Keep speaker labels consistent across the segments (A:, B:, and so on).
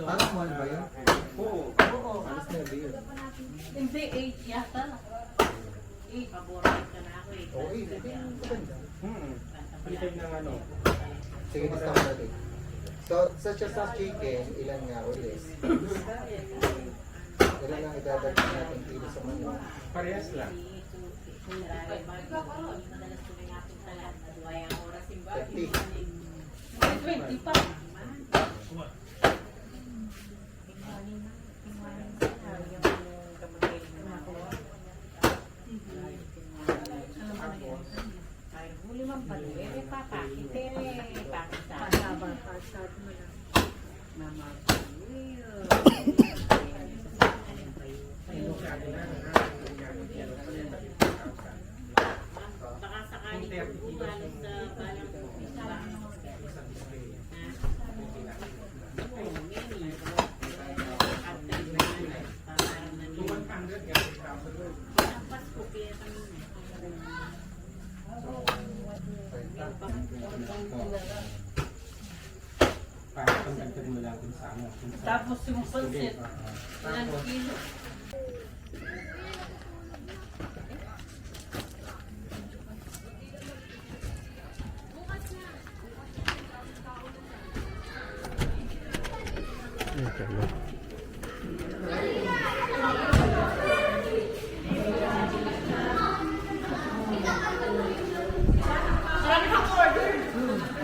A: Parang mahal ba yun?
B: Oo.
A: Alas na ba yun?
C: Hindi, 8 yata. 8, paborito ka na ako eh.
A: Oo, ito yung maganda.
B: Kita ng ano.
A: Sige, basta mo natin. So, sa chicken, ilan nga ulit? Ilan ang idadagdag natin kilo sa manok?
B: Parehas lang.
C: 20 pa. Baka sakali bumalas sa balang
B: Para pagdagdag mo lang sa ano.
C: tapos yung pansit. Ilang
B: Tapos,
C: kilo?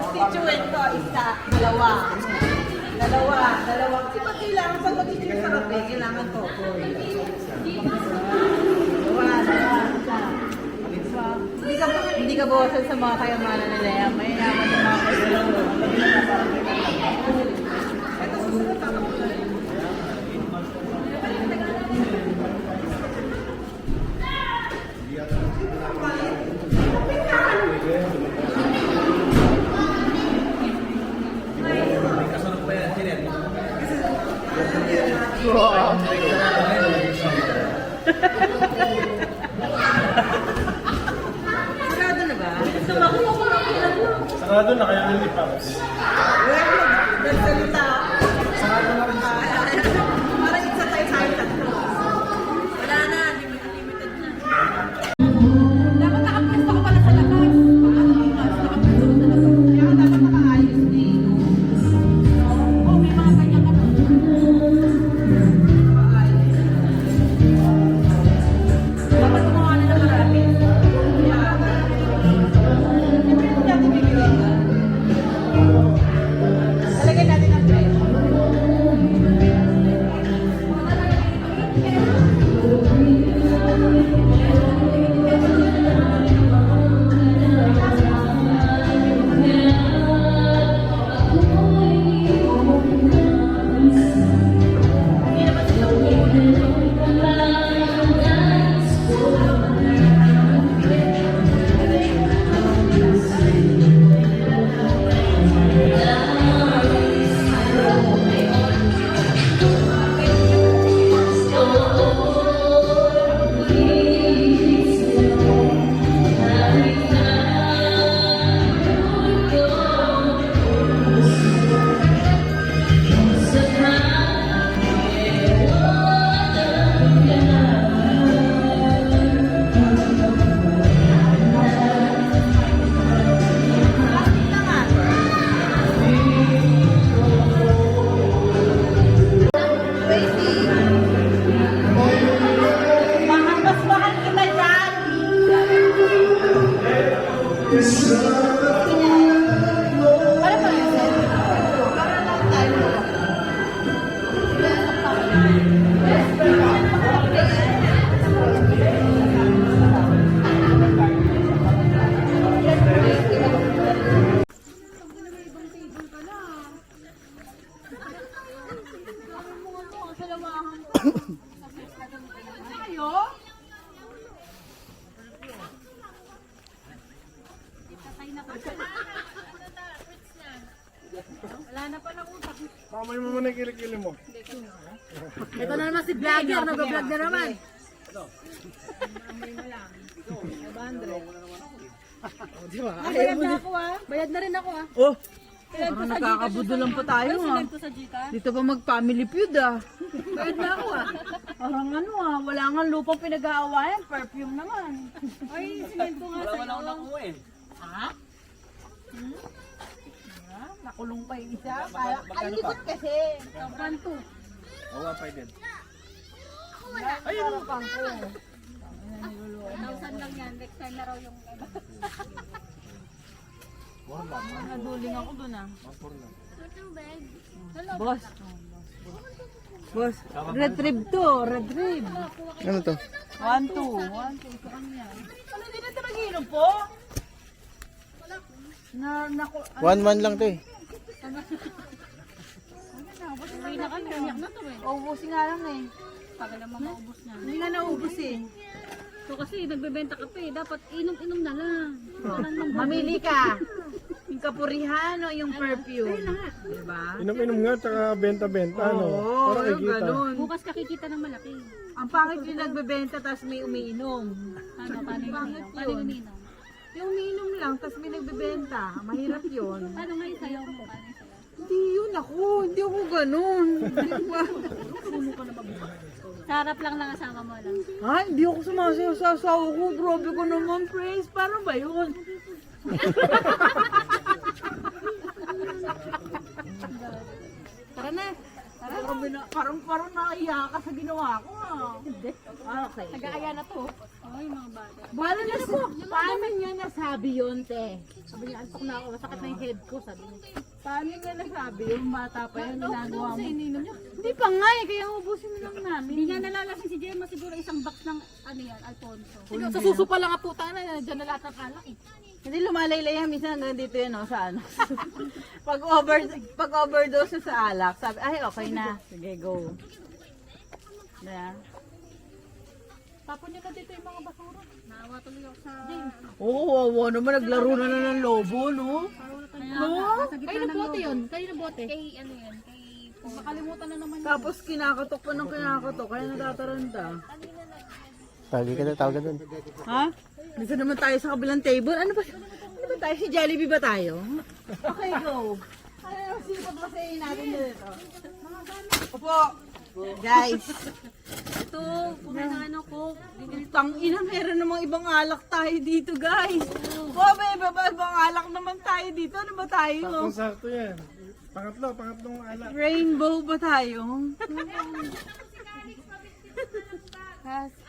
D: Constituent ko, isa, dalawa. Dalawa. Kasi pag kailangan sa constituent sa kape, kailangan to. Dalawa, isa. Hindi ka bawasan sa mga kayamanan nila yan. May yaman ng mga kayamanan. Ito susunod tatapunan. Sarado na ba?
B: sarado na kaya nilipat.
D: Nagsalita. Sarado na rin. Parang isa tayo sa akin tatlo. Wala na, limited na. Dapat nakapwesto ko pala sa labas. Nakapwesto ko sa labas. Kaya dapat nakaayos din. Oo, may mga ganyan ka na. Dapat gumawa na ng marami. Siyempre, kung natin bibigyan ka. Talagay natin ang presyo. Hindi naman sila mahal kita dyan. Para pa rin sir. Para lang tayo.
C: Wala na pa ng utak.
B: Mamay mo muna yung kilikili mo.
D: Ito na naman si vlogger, nag-vlog na naman. Bayad na ako ah. Bayad na rin ako ah.
E: Oh! Parang nakakabudo lang pa tayo ha.
D: Ito sa Gcash.
E: Dito pa mag-family feud ah.
D: Bayad na ako ah.
E: Parang ano ah, wala nga lupang pinag-aawayan, perfume naman.
D: Ay, sinend ko nga sa'yo.
E: Ha? Nakulong pa yung isa. Ang likot kasi.
D: Sobrang to.
B: Oo, pwede.
E: Ayun ang pangko.
D: 1,000 lang yan. Next time na raw yung
E: Naduling ako dun ah. Boss. Boss, red rib to, red rib.
A: Ano to?
E: 1, 2. 1, 2 sa kanya. Ano, hindi na ito mag-inom po?
A: One lang to eh.
D: Uwi na kami. Umiyak na to eh.
E: Ubusin nga lang eh.
D: Tagal naman maubos na.
E: Hindi nga naubos eh.
D: So kasi nagbebenta ka pa eh. Dapat inom-inom na lang.
E: Mamili ka. Yung kapurihan o yung perfume. Diba?
B: Inom-inom nga, tsaka benta-benta, ano?
E: Oo,
B: Para
E: yung
B: kikita.
E: ganun.
D: Bukas kakikita ng malaki.
E: Ang pangit yung nagbebenta tapos may umiinom.
D: Ano, paano yung
E: Bakit
D: uminom? Paano
E: yun?
D: yung uminom?
E: Yung umiinom lang tapos may nagbebenta. Mahirap yun.
D: Paano nga yung sayaw mo? Paano yung sayaw?
E: Hindi yun ako. Hindi ako ganun.
D: Sarap lang ng asawa mo lang.
E: Ha? Hindi ako sumasayaw sa asawa ko. Grabe ko naman, praise. Paano ba yun?
D: Tara na.
E: Parang naiya ka sa ginawa ko. Okay.
D: Nag-aaya na to. Ay, mga bata.
E: Paano na po? Paano niya nasabi yun, te?
D: Sabi niya, antok na ako. Masakit na yung head ko. Sabi niya.
E: Paano niya nasabi yung bata pa yun? Ginagawa mo?
D: ininom niya.
E: Hindi pa nga eh. Kaya ubusin mo lang namin.
D: Hindi niya nalalasing si Gemma. Siguro isang box ng, ano yan, Alfonso.
E: Sa suso pa lang puta na. Diyan na lahat ng alak eh. Hindi lumalaylay yan. Minsan hanggang dito yun sa ano. pag overdose na sa alak, sabi, ay okay na. Sige, go. Yeah.
D: Tapon niya na dito yung mga basura. Naawa tuloy ako sa...
E: Oo, wawa naman. Naglaro na ng lobo, no?
D: Kayo na bote yun? Kayo na bote? Kay ano yan? Kay... Makalimutan na naman yun.
E: Tapos kinakatok pa ng kinakatok. Kaya natataranta.
A: Tawag ka dun.
E: Ha? Dito naman tayo sa kabilang table. Ano ba tayo? Si Jollibee ba tayo? Okay, go. Ano, sino pa ba natin dito? Opo. Guys.
D: Ito, ano ko.
E: Tang ina, meron namang ibang alak tayo dito, guys. Bobe, ibang alak naman tayo dito. Ano ba tayo?
B: Sakto yan. Pangatlong alak.
E: Rainbow ba tayo?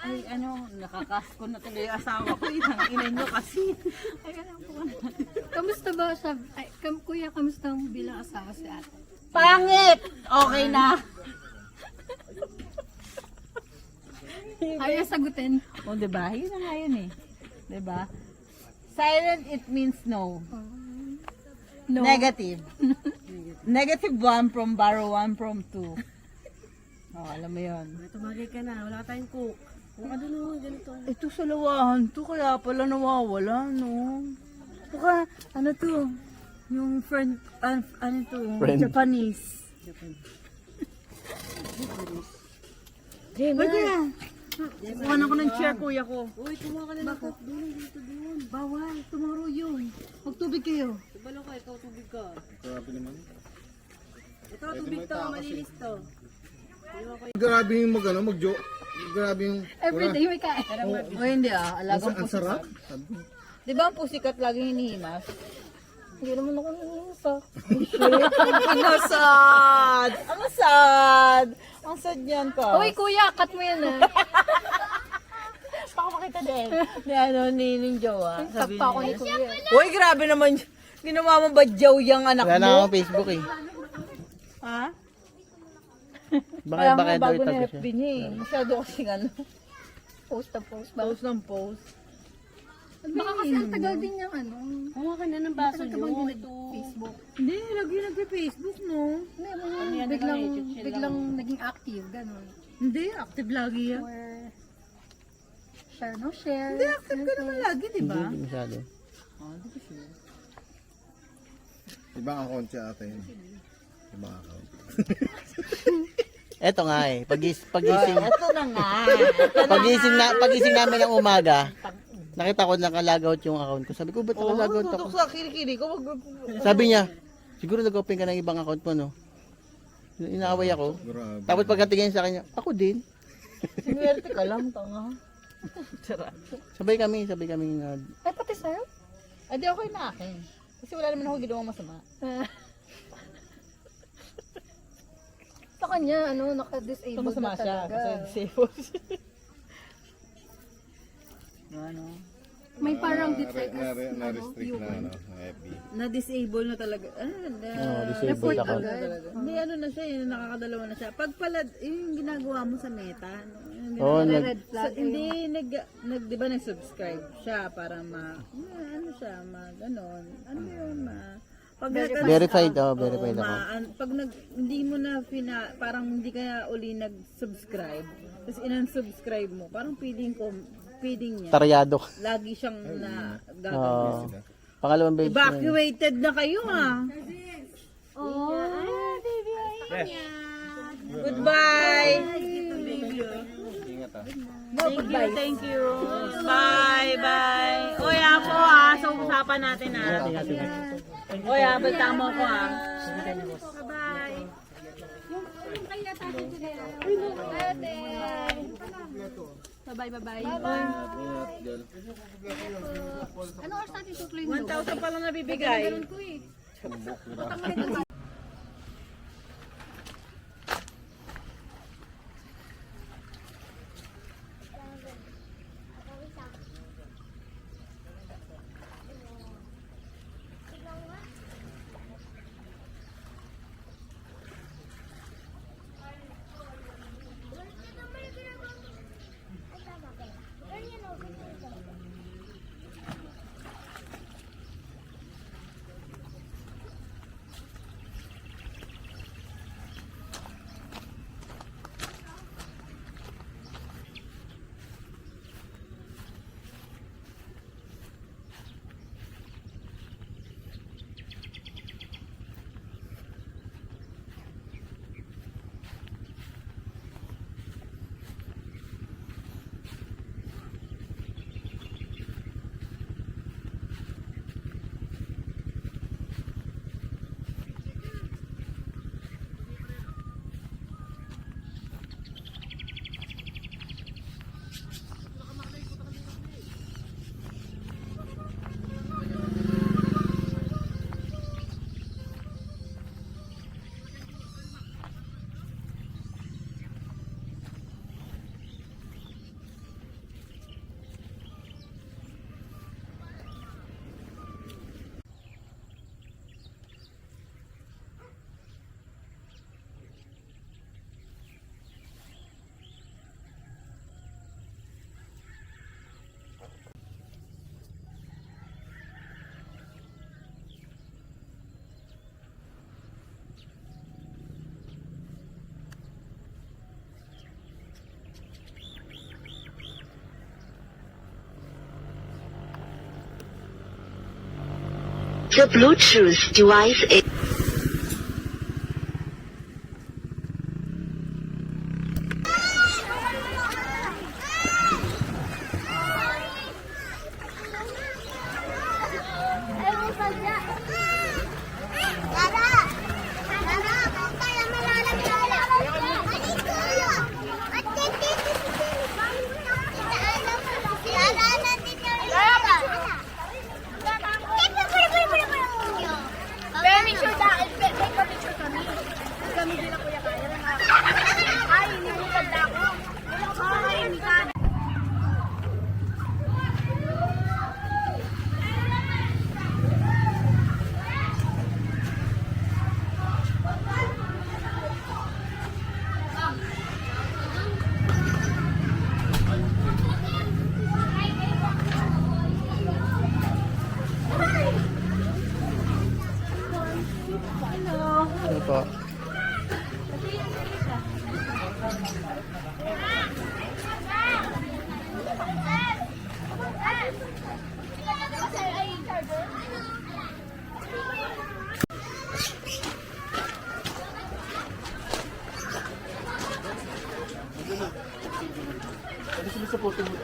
E: Ay, ano, nakakasko na tuloy yung asawa ko. Ang ina nyo kasi.
D: Kamusta ba sa... Ay, kuya, kamusta mo bilang asawa si ate?
E: Pangit! Okay na.
D: Ayaw sagutin.
E: O, diba? Yun na nga yun eh. Diba? Silent, it means no.
D: No.
E: Negative. Negative 1 from borrow 1 from 2. Oh, alam mo yun.
D: Tumagay ka na, wala tayong cook. Kung ano naman, ganito.
E: Ito sa lawahan to, kaya pala nawawala, no? Baka, ano to? Yung friend, ano to? Japanese. Uy, kuya! Kuha na ko ng chair, kuya ko.
D: Uy, kumuha ka na ng cook. Doon, dito, doon.
E: Bawal, tomorrow yun. Magtubig kayo.
D: Balo ka, ikaw tubig ka.
B: Grabe naman.
D: Ito, tubig to, malinis to.
A: Grabe yung mag-joke. Grabe yung...
D: Everyday may kain.
E: O hindi alagang
A: Ang sarap.
E: Di ba ang pusikat lagi hinihimas? Hindi naman ako hinihimas. Ang sad! Ang sad! Ang sad yan ka.
D: Uy, kuya, cut mo yan
E: baka makita din. Ni ano, ni Jowa. Sabi
D: Sakta ako ni
E: niya.
D: kuya.
E: Uy, grabe naman. Ginawa mo ba Jow yung anak
A: Wala na
E: mo?
A: akong Facebook eh.
E: Ha?
A: Baka daw
E: bago
A: itago
E: na
A: siya.
E: FB niya eh. Masyado kasing ano.
D: Post na post.
E: Post ng post.
D: Baka kasi ang tagal din yung ano. Kumuha ka na ng baso nyo. Facebook.
E: Hindi, lagi nagpe-Facebook, no?
D: Biglang naging active, gano'n.
E: Hindi, active lagi yan.
D: Or share, no share.
E: Hindi, active ka naman lagi, di ba?
A: Hindi masyado.
E: Oh, di ko sure.
A: Ibang account siya ata yun. Ibang account.
F: Eto nga eh, pagising
E: Ito na nga.
F: pagising namin ng umaga, nakita ko nakalagout yung account ko. Sabi ko, ba't nakalagout ako?
E: Tutok sa kilikili ko.
F: Sabi niya, siguro nag-open ka ng ibang account mo, no? Inaaway ako.
B: Grabe.
F: Tapos pagkatingin sa kanya, ako din.
E: Sinuwerte ka lang, tanga.
F: Sabay kami
E: Ay, pati sa'yo? Ay, di okay na akin. Kasi wala naman ako ginawang masama.
G: Sa kanya, ano, naka-disabled
E: Ito masama
G: na
E: siya.
G: talaga.
E: Kasi disabled siya. Ano?
G: May parang detect as,
B: Na-restrict na, ano, FB.
E: Na-disable na talaga.
F: disabled
G: report
F: ako.
G: agad.
E: Hindi, ano na siya, nakakadalawa na siya. Pag pala, yung ginagawa mo sa meta, no? Yung
F: Oo,
E: ginagawa-
G: Red flag.
E: hindi, di ba nag-subscribe siya para ano siya, ano yun, pag
F: Verified, verified ako.
E: pag hindi mo na, parang hindi kaya uli nag-subscribe, tapos inan-subscribe mo, parang feeling niya,
F: Taryado.
E: lagi siyang gagawin.
F: Oo. Pangalawang beses. na yun.
E: Evacuated na kayo
G: Oh,
E: Goodbye!
B: Ingat ah.
E: Thank you. Bye, bye. Oy, ako sa usapan natin Oy, balita mo ako Bye.
G: bye-bye. Ano oras natin tutuloy
E: 1,000 pa lang nabibigay.
G: ko eh.
H: The Bluetooth device is
I: Very sure
F: Ano sila sa photo mo?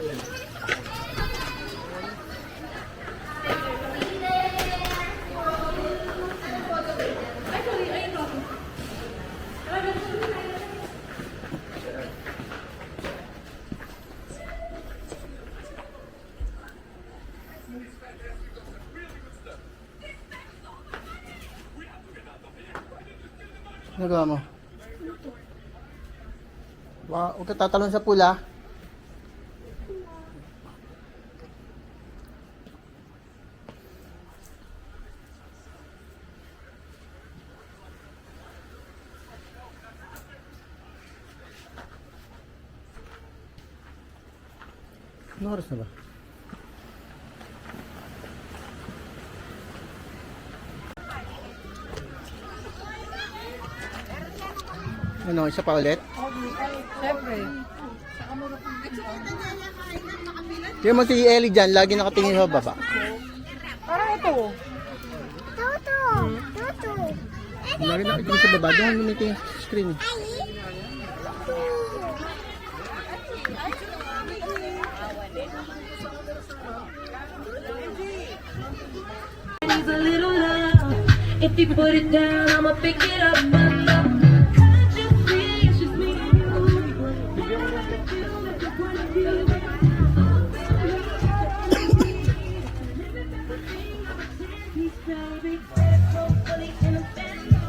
F: Nagawa mo? Huwag ka tatalon sa pula. Anong oras na ba? Ano, isa pa ulit?
E: Siyempre.
F: Yung mo si Ellie dyan, lagi nakatingin sa baba.
E: Parang ito.
F: Lagi nakatingin sa baba, doon lumiting sa screen.
C: Needs a little love. If you put it down, I'ma pick it up. Can't you see it's just me and you? Baby, hopefully in a bando.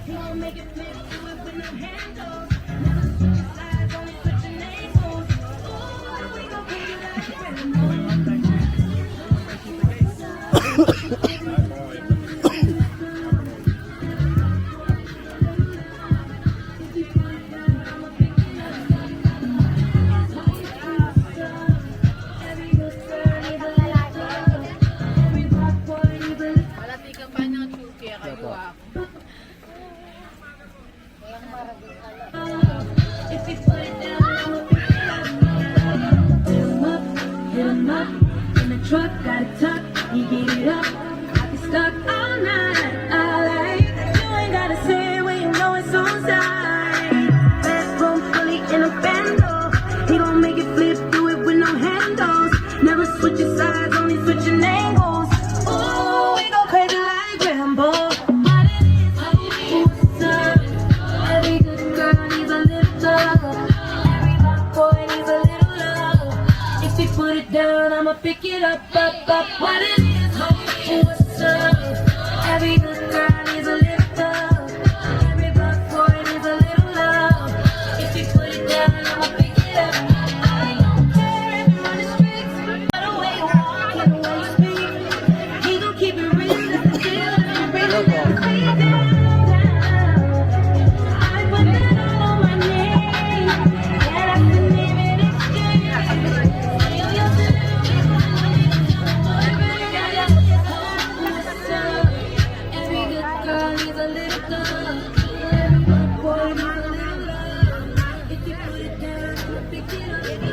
C: He gon' make it fit, do it with no handles. Never switch sides, only switching angles. Ooh, we gon' put it
D: Malati ka pa ng chuki, kayo
C: if you put it down, I'ma pick it up. Hit 'em up, in the truck, got it tucked, you get it up. I be stuck all night, alright. You ain't gotta say when you know it's on side. Bedroom fully in a bando. He gon' make it flip, do it with no handles. Never switching sides, only switching angles. Ooh, we go crazy like Rambo. What's up? Every good girl needs a little love. Every bad boy needs a little love. If you put it down, I'ma pick it up, up, up. What it is, what's up? Every good girl needs a little love. Every bad boy needs a little love. If you put it down, I'ma pick it up. I don't care if you run the streets, but the way you walk and the way you speak, he gon' keep it real. It's the deal, it's the real, it's the down, down. I put that all on my name. Yeah, that's the name of this game. You used to every good girl needs a little love. Every good boy needs a little love. If you put it down, I'ma pick it up.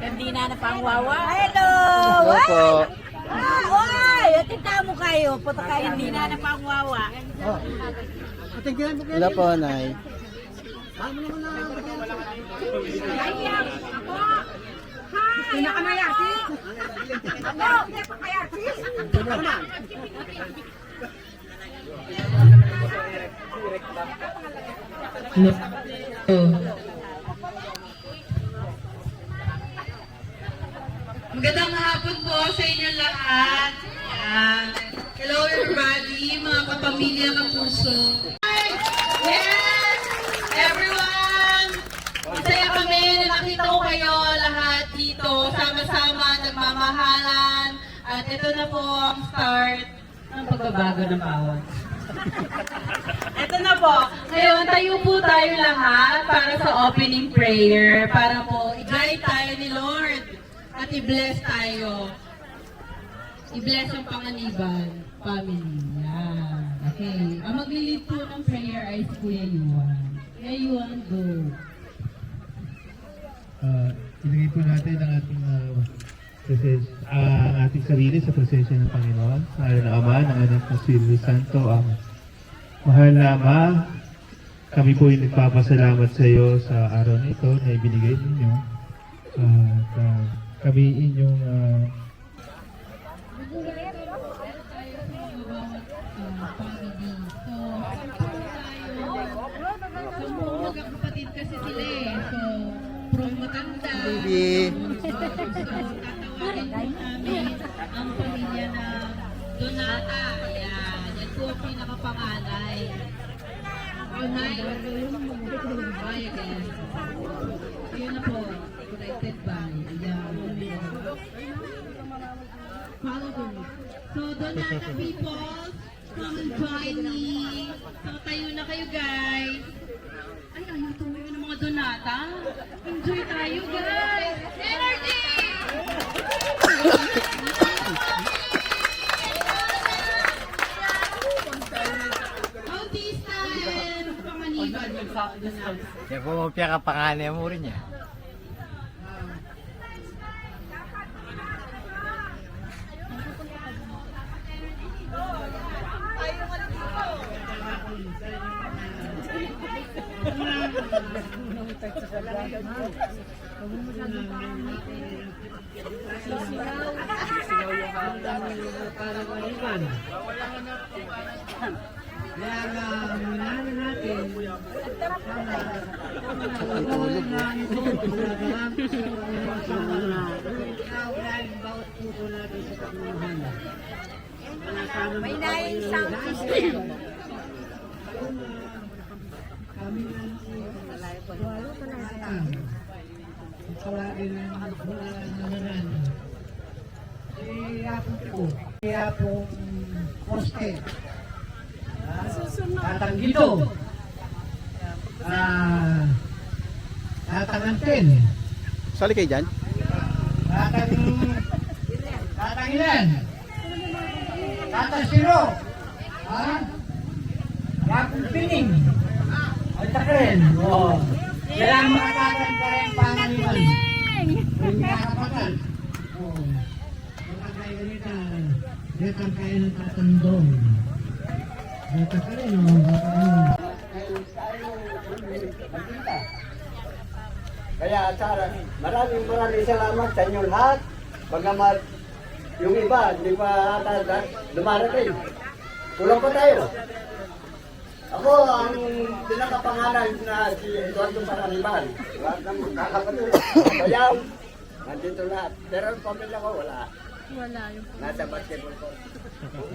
D: Hindi na napangwawa.
E: Hello!
F: Opo.
E: Oy! Atita mo kayo. Puta kayo.
D: Hindi na napangwawa.
F: Wala po, Nay.
E: Pinakamayati. Ano? Pinakamayati.
D: Magandang hapon po sa inyong lahat. Yan. Hello everybody, mga kapamilya, kapuso. Yes! Everyone! Masaya kami na nakita ko kayo lahat dito, sama-sama, nagmamahalan. At ito na po ang start ng pagbabago ng bawat. Ito na po. Ngayon, tayo po tayo lahat para sa opening prayer. Para po, i-guide tayo ni Lord. At i-bless tayo. I-bless ang Panganiban family. Yan.
I: Okay. Ang maglilid po ng prayer ay si Kuya Yuan. Kuya Yuan, go.
J: Ilagay po natin ang ating ating sarili sa presensya ng Panginoon. Sa ngalan ng Ama, ng Anak, ng Espiritu Santo, ang mahal na Ama, kami po ay nagpapasalamat sa iyo sa araw na ito na ibinigay ninyo. At kami inyong
I: Magkakapatid kasi sila eh. So, from matanda.
F: Baby.
I: So, tatawarin po namin ang pamilya na Donata. Ayan. Yan po ang pinakapanganay. Unay. Ay, again. Yun na po. Connected by. Ayan. Follow me. So, Donata people, come and join me. So, tayo na kayo guys. Ay, ayaw tumayo ng mga Donata. Enjoy tayo, guys! Energy! County style! Panganiban.
K: Kaya po magpiyakapanganay mo rin niya.
E: May naing sound system.
J: Kaya pong poste. Tatanggito. Tatangantin.
F: Sali kayo dyan?
J: Tatangilan. Tatasiro. Yapong pining. Ay takren. Kailangan makatakan ka rin pangaliman. Hindi nakapakal. Makakain ka rin na detang kain ng tatandong. Detang ka rin
K: Kaya Sarah, maraming salamat sa inyo lahat. Bagamat yung iba, hindi pa ata dumarating. Kulang pa tayo. Ako ang pinakapangalan na si Eduardo Paraniban. Lahat ng kakapatid. Bayaw, nandito lahat. Pero ang pamilya ko wala.
G: Wala yung
K: Nasa basketball ko.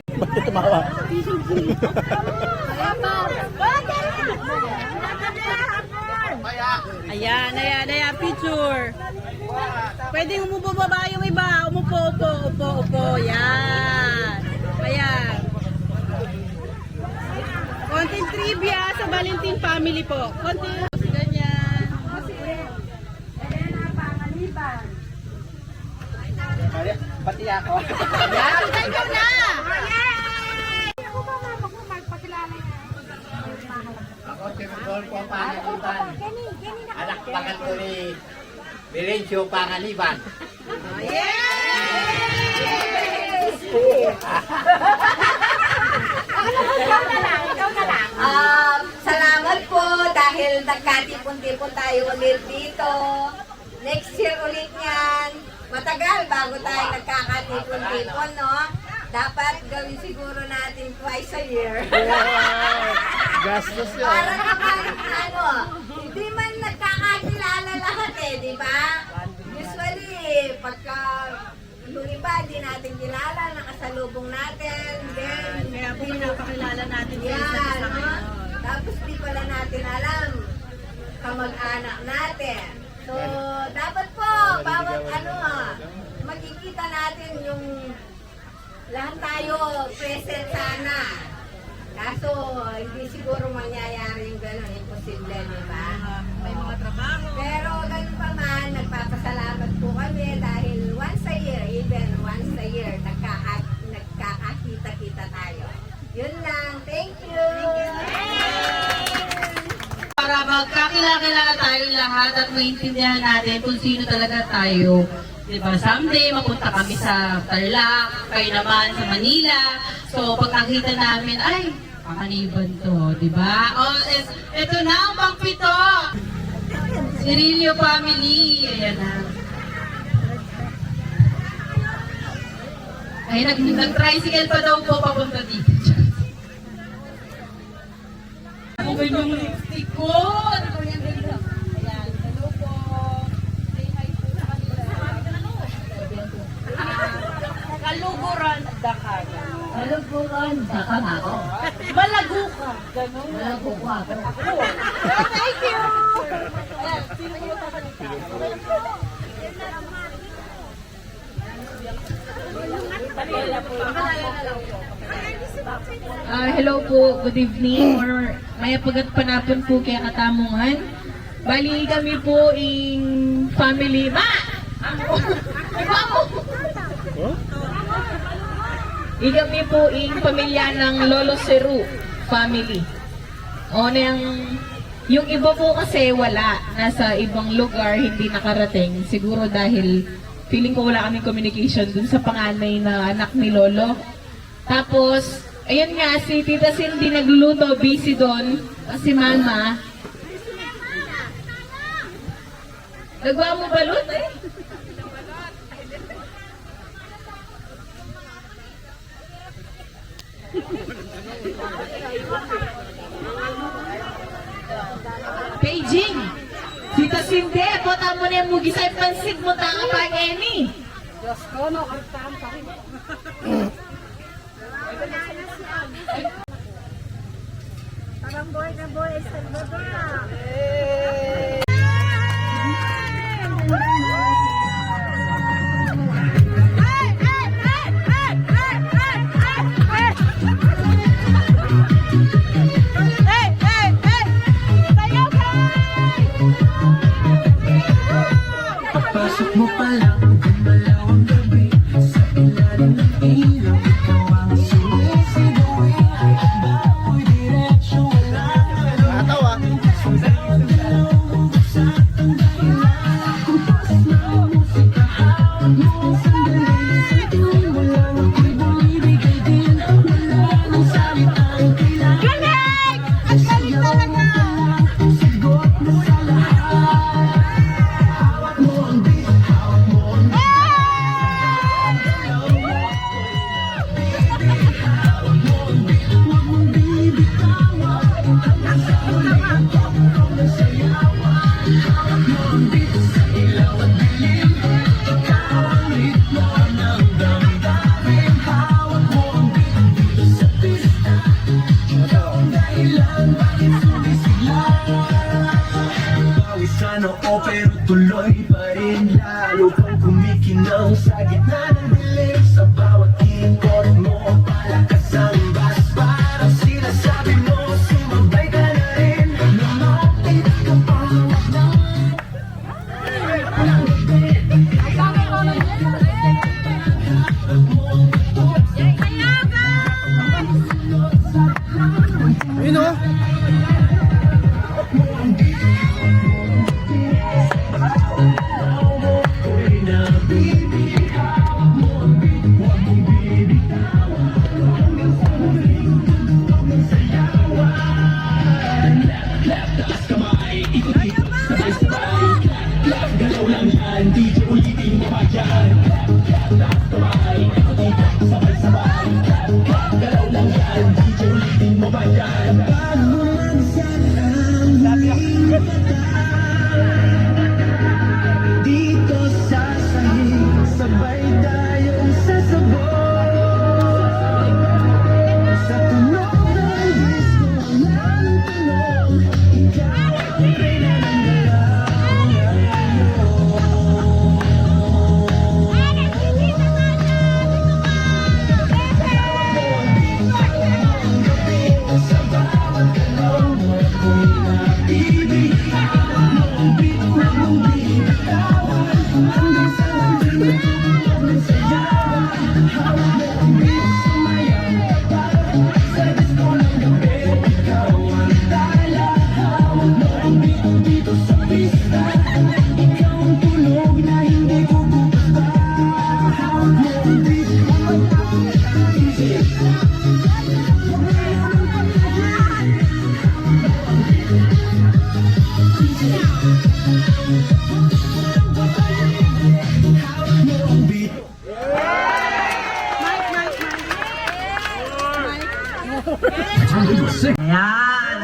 F: Bakit tumawa?
E: Ayan, picture. Pwede umupo baba yung iba. Upo. Yan. Ayan. Konting trivia sa Valentin family po. Konting ganyan.
K: Pati ako.
E: Ikaw na!
K: Ako si Rodolfo Panganiban. Anak pangat ko ni Milencio Panganiban.
D: Salamat po dahil nagkatipon-tipon tayo ulit dito. Next year ulit yan. Matagal bago tayo nagkakatipon-tipon, no? Dapat gawin siguro natin twice a year.
F: Gastos yun.
D: Para naman, hindi man nagkakakilala lahat eh, di ba? Usually, pagka yung iba, di natin kilala, nakasalubong natin, then,
E: Kaya po pinapakilala natin sa
D: yan,
E: isa't isa
D: no?
E: ngayon.
D: Tapos di pala natin alam, kamag-anak natin. So, dapat po, bawat makikita natin yung lahat tayo present sana. Kaso, hindi siguro mangyayari yung gano'n, imposible, di ba?
E: May mga trabaho.
D: Pero ganun pa man, nagpapasalamat po kami dahil once a year, even once a year, nagkakakita-kita tayo.
E: Yun lang. Thank you.
I: Para magkakilala tayo lahat at maintindihan natin kung sino talaga tayo. Diba? Someday, mapunta kami sa Tarlac, kayo naman sa Manila. So, pag nakita namin, ay, Pangaliban to, diba? O, ito na ang pangpito! Cirilio family. Ayan na. Ay, nag-tricycle pa daw po papunta dito. Ano ba yung lipstick ko? Ano ba yung dito? Ayan, hello po. Say hi po sa kanila. Kaluguran, Dakaga.
C: Kaluguran, baka nga ako.
I: Malago ka. Ganun.
C: Malago ko ako.
I: Thank you! Ayan, sino yung hello po, good evening or maya pagat panapon po kaya katamungan. Bali kami po in family. Ma! Iba mo! Kami po in pamilya ng Lolo Ceru family. O yung iba po kasi wala, nasa ibang lugar, hindi nakarating. Siguro dahil feeling ko wala kaming communication dun sa panganay na anak ni Lolo. Tapos, ayun nga, si Tita Cindy nagluluto, busy doon. Si Mama. Nagawa mo balot eh? Beijing! Tita Cindy, bota mo na yung mugisay pansit mo tanga pa Eni. Diyos ko, no, kantaan pa rin.
E: Parang boy na boy, Salvador.
C: Pagpasok mo pa lang, gumalaw ang gabi. Sa ilalim ng ilaw, ikaw ang sumisigaw. Bakoy diretsyo, wala ka lang.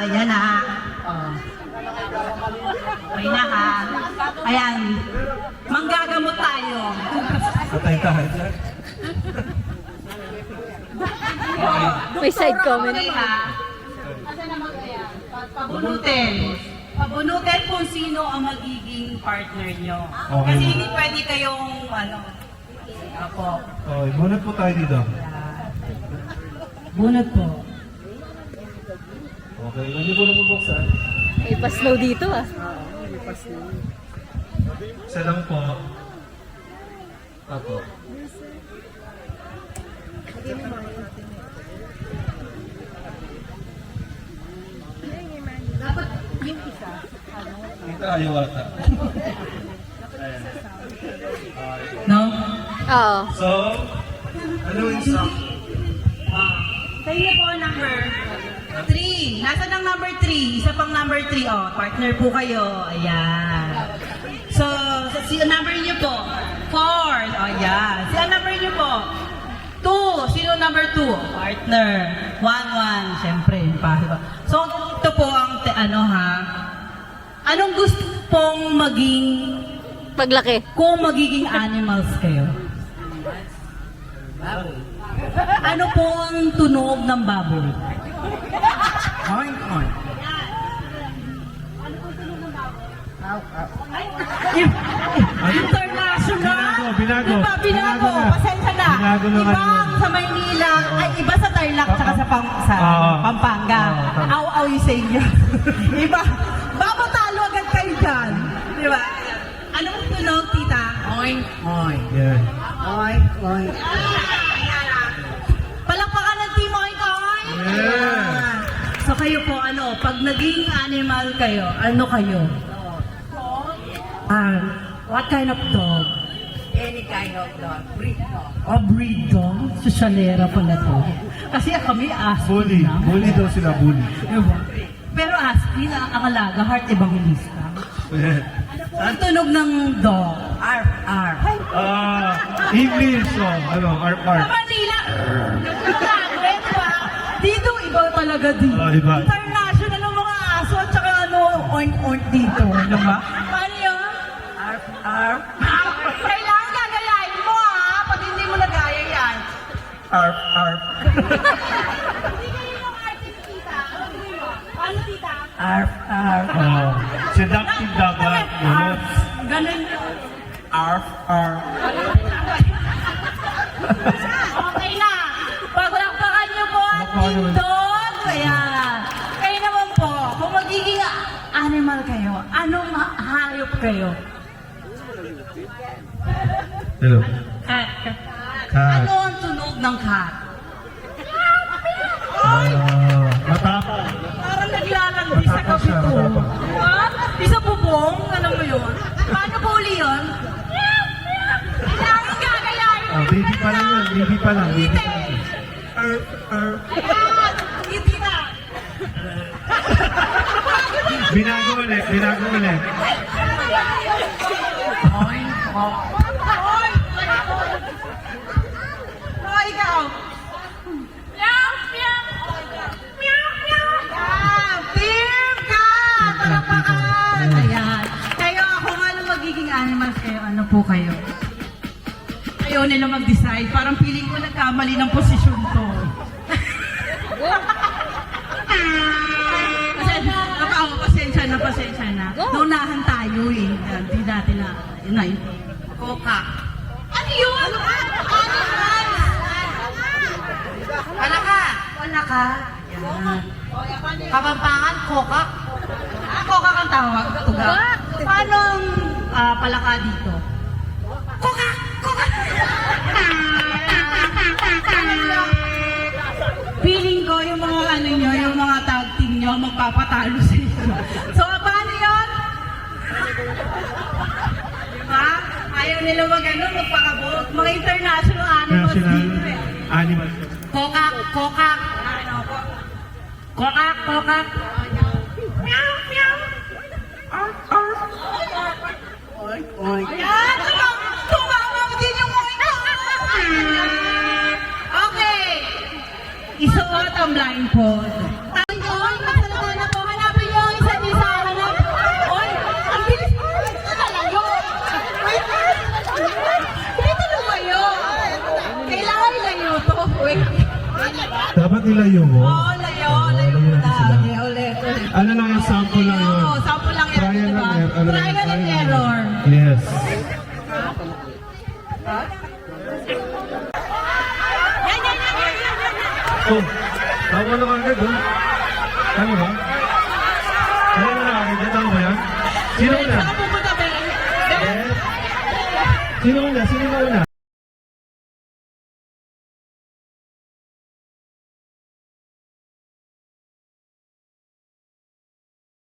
E: Ayan na. Oh. Okay na ha. Ayan. Manggagamot tayo.
J: Patay tayo.
G: May side comment.
E: Okay ha. Asan naman kaya? Pabunutin. Pabunutin kung sino ang magiging partner nyo.
J: Okay.
E: Kasi hindi pwede kayong ako.
J: Okay, bunot po tayo dito.
E: Bunot po.
J: Okay, hindi po na bubuksan.
G: May pa-slow dito ah.
J: Isa lang po. Ako.
E: Dapat yung isa.
J: Dito ayaw ata.
E: No?
G: Oo.
J: So, ano yung sock?
E: Tayo na po ang number 3. Nasaan ang number 3? Isa pang number 3. Oh, partner po kayo. Ayan. So, si number niyo po? 4. Oh, ayan. Si number niyo po? 2. Sino number 2? Partner. 1. Siyempre. So, ito po ang anong gusto pong maging
G: Paglaki.
E: kung magiging animals kayo? Ano po ang tunog ng baboy? Oink, oink. Ano po ang tunog ng baboy? International!
J: Binago.
E: Binago. Pasensya na.
J: Binago ng
E: Ibang sa Maynila, ay iba sa Tarlac tsaka sa Pampanga. Aw-aw yung sa inyo. Iba. Babotalo agad kayo dyan. Di ba? Anong tunog, tita? Oink, oink.
J: Yeah.
E: Oink, oink. Palakpakan ng team Oink, oink.
J: Yeah.
E: So kayo po, pag naging animal kayo, ano kayo? What kind of dog? Any kind of dog. Breed dog. Oh, breed dog? Sosyalera pala to. Kasi kami aso
J: Bully.
E: lang.
J: Bully daw sila, bully.
E: Diba? Pero aski na ang alaga, heart evangelista. Ang tunog ng dog. Arf, arf.
J: English, arp.
E: Sa Manila, diba? Dito, iba talaga dito.
J: Iba.
E: International ang mga aso at saka oink-oink dito. Diba? Paano yun? Arf, arf. Kailangan gagayahin mo pag hindi mo nagaya yan.
J: Arp.
E: Hindi kayo yung artist, tita. Paano, tita? Arf, arf.
J: Seductive dapat.
E: Arf. Ganun yun.
J: Arp.
E: Okay na. Paglakpakan niyo po ang Team Dog. Ayan. Kayo naman po, kung magiging animal kayo, anong hayop kayo?
J: Hello.
E: Cat.
J: Cat.
E: Ano ang tunog ng cat?
J: Matapang.
E: Parang naglalandi sa gabi ko. Isa bubong? Alam mo yun? Paano po uli yun? Kailangan gagayahin mo.
J: Baby pa lang yun. Baby pa lang.
E: Hindi na.
J: Binago ulit.
E: Oink, oink. Oh, ikaw. Meow, meow. Meow, meow. Team Cat! Palakpakan! Ayan. Kayo, kung ano magiging animals kayo, ano po kayo? Ayaw nila mag-decide. Parang feeling ko nagkamali ng posisyon to. Pasensya na. Naunahan tayo eh. Hindi natin na. Yun na yun. Koka. Ano yun? Palaka. Palaka. Yan. Kapampangan, koka. Koka kang tawag. Tuga. Paano ang palaka dito? Koka! Koka! Feeling ko yung mga yung mga tag team nyo magpapatalo sa inyo. So, paano yun? Diba? Ayaw nila magpakabot. Mga international animals dito eh.
J: Animals.
E: Kokak, kokak. Kokak, kokak. Meow, meow. Arf, arf. Oink, oink. Ayan, tumawag din yung oink. Okay. Isa
I: Suot ang blindfold.
D: Oy, magsalita na po. Hanapin niyo ang isa't isa. Oy, ang bilis mo. Talayo. Wait. Dito na kayo. Kailangan ilayo to. Wait.
J: Dapat nilayo mo.
D: Oo, layo na. Okay, ulit.
J: Ano lang yung sample lang yun?
D: Oo, sample lang yan,
J: Trial
D: diba?
J: and error.
D: Trial and error.
J: Yes. Oh, tama na agad, oh. Tama ba? Tama na agad, tama ba yan? Sino una?
D: Saan ka pupunta, Ben?
J: Sino una? Sino una?